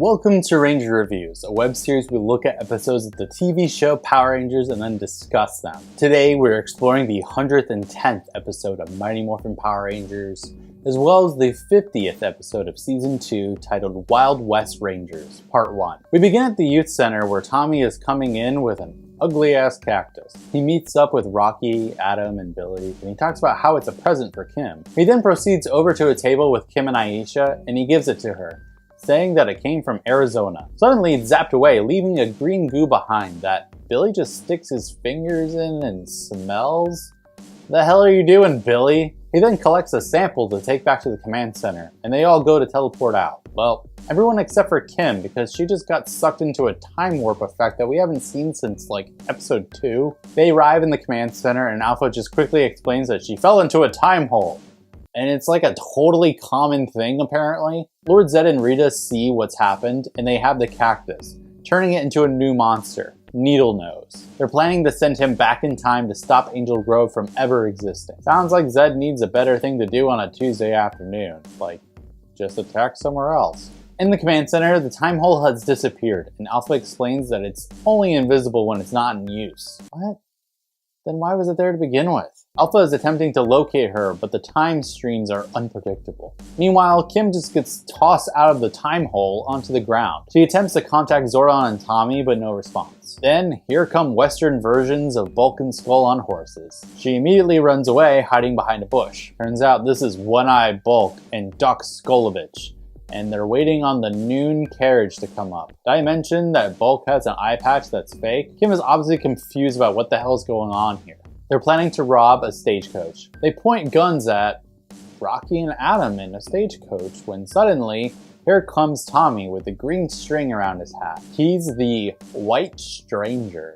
Welcome to Ranger Reviews, a web series we look at episodes of the TV show Power Rangers and then discuss them. Today we're exploring the 110th episode of Mighty Morphin Power Rangers, as well as the 50th episode of Season 2 titled Wild West Rangers, Part 1. We begin at the youth center where Tommy is coming in with an ugly-ass cactus. He meets up with Rocky, Adam, and Billy, and he talks about how it's a present for Kim. He then proceeds over to a table with Kim and Aisha, and he gives it to her, saying that it came from Arizona. Suddenly it's zapped away, leaving a green goo behind that Billy just sticks his fingers in and smells. The hell are you doing, Billy? He then collects a sample to take back to the command center, and they all go to teleport out. Well, everyone except for Kim, because she just got sucked into a time warp effect that we haven't seen since like episode 2. They arrive in the command center and Alpha just quickly explains that she fell into a time hole. And it's like a totally common thing apparently. Lord Zed and Rita see what's happened and they have the cactus, turning it into a new monster, Needle Nose. They're planning to send him back in time to stop Angel Grove from ever existing. Sounds like Zed needs a better thing to do on a Tuesday afternoon, like just attack somewhere else. In the command center, the time hole has disappeared and Alpha explains that it's only invisible when it's not in use. What? Then why was it there to begin with? Alpha is attempting to locate her, but the time streams are unpredictable. Meanwhile, Kim just gets tossed out of the time hole onto the ground. She attempts to contact Zordon and Tommy, but no response. Then, here come Western versions of Bulk and Skull on horses. She immediately runs away, hiding behind a bush. Turns out this is One-Eye Bulk and Doc Skolovich, and they're waiting on the noon carriage to come up. Did I mention that Bulk has an eye patch that's fake? Kim is obviously confused about what the hell is going on here. They're planning to rob a stagecoach. They point guns at Rocky and Adam in a stagecoach when suddenly, here comes Tommy with a green string around his hat. He's the White Stranger.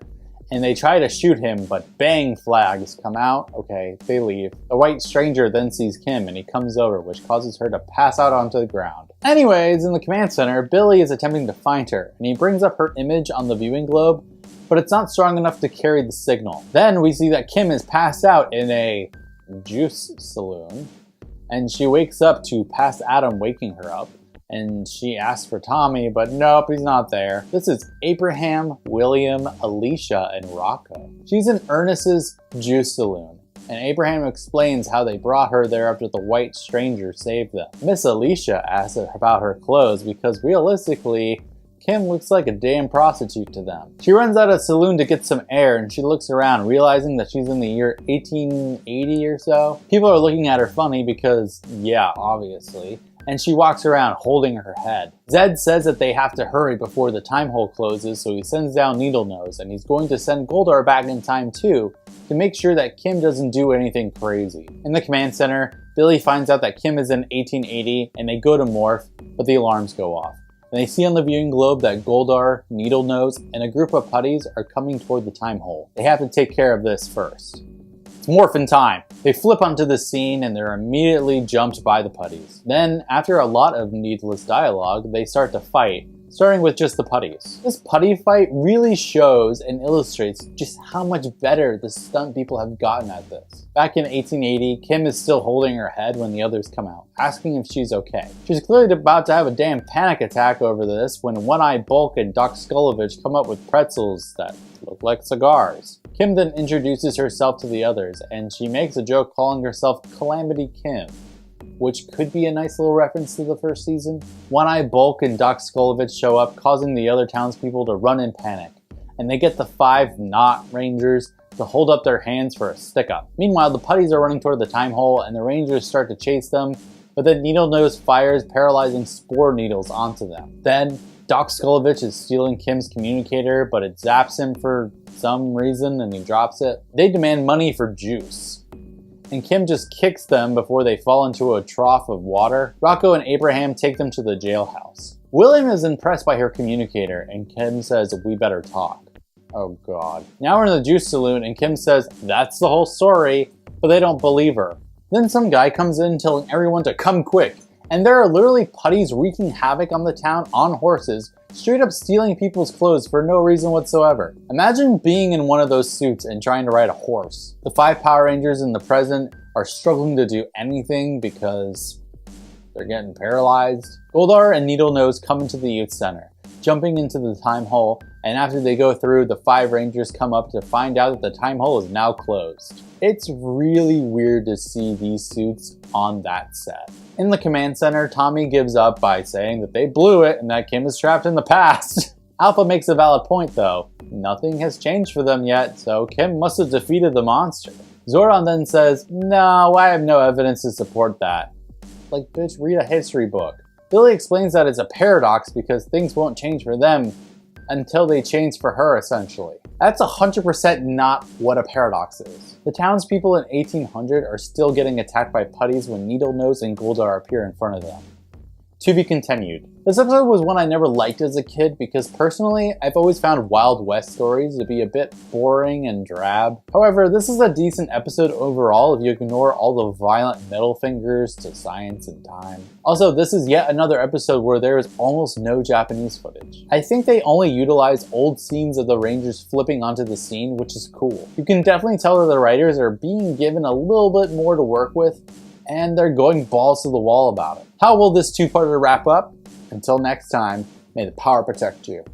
And they try to shoot him, but bang, flags come out. Okay, they leave. The White Stranger then sees Kim and he comes over, which causes her to pass out onto the ground. Anyways, in the command center, Billy is attempting to find her, and he brings up her image on the viewing globe, but it's not strong enough to carry the signal. Then we see that Kim is passed out in a juice saloon, and she wakes up to past Adam waking her up. And she asks for Tommy, but nope, he's not there. This is Abraham, William, Alicia, and Rocco. She's in Ernest's juice saloon, and Abraham explains how they brought her there after the White Stranger saved them. Miss Alicia asks about her clothes because realistically, Kim looks like a damn prostitute to them. She runs out of saloon to get some air and she looks around, realizing that she's in the year 1880 or so. People are looking at her funny because, yeah, obviously. And she walks around holding her head. Zed says that they have to hurry before the time hole closes, so he sends down Needle Nose, and he's going to send Goldar back in time too, to make sure that Kim doesn't do anything crazy. In the command center, Billy finds out that Kim is in 1880, and they go to morph, but the alarms go off. And they see on the viewing globe that Goldar, Needle Nose, and a group of putties are coming toward the time hole. They have to take care of this first. It's morphin' time. They flip onto the scene and they're immediately jumped by the putties. Then, after a lot of needless dialogue, they start to fight, starting with just the putties. This putty fight really shows and illustrates just how much better the stunt people have gotten at this. Back in 1880, Kim is still holding her head when the others come out, asking if she's okay. She's clearly about to have a damn panic attack over this when One-Eye Bulk and Doc Skolovich come up with pretzels that look like cigars. Kim then introduces herself to the others, and she makes a joke calling herself Calamity Kim, which could be a nice little reference to the first season. One-Eye Bulk and Doc Skolovich show up, causing the other townspeople to run in panic, and they get the 5 not Rangers to hold up their hands for a stick-up. Meanwhile, the putties are running toward the time hole, and the Rangers start to chase them, but then Needle Nose fires paralyzing spore needles onto them. Then, Doc Skolovich is stealing Kim's communicator, but it zaps him for some reason and he drops it. They demand money for juice, and Kim just kicks them before they fall into a trough of water. Rocco and Abraham take them to the jailhouse. William is impressed by her communicator, and Kim says, "We better talk." Oh god. Now we're in the juice saloon, and Kim says, "That's the whole story," but they don't believe her. Then some guy comes in telling everyone to come quick, and there are literally putties wreaking havoc on the town on horses, straight up stealing people's clothes for no reason whatsoever. Imagine being in one of those suits and trying to ride a horse. The 5 Power Rangers in the present are struggling to do anything because they're getting paralyzed. Goldar and Needlenose come into the youth center, jumping into the time hole, and after they go through, the 5 Rangers come up to find out that the time hole is now closed. It's really weird to see these suits on that set. In the command center, Tommy gives up by saying that they blew it and that Kim is trapped in the past. Alpha makes a valid point though. Nothing has changed for them yet, so Kim must have defeated the monster. Zordon then says, "No, I have no evidence to support that." Like, bitch, read a history book. Billy explains that it's a paradox because things won't change for them until they change for her, essentially. That's 100% not what a paradox is. The townspeople in 1800 are still getting attacked by putties when Needlenose and Goldar appear in front of them. To be continued. This episode was one I never liked as a kid because personally, I've always found Wild West stories to be a bit boring and drab. However, this is a decent episode overall if you ignore all the violent middle fingers to science and time. Also, this is yet another episode where there is almost no Japanese footage. I think they only utilize old scenes of the Rangers flipping onto the scene, which is cool. You can definitely tell that the writers are being given a little bit more to work with, and they're going balls to the wall about it. How will this two-parter wrap up? Until next time, may the power protect you.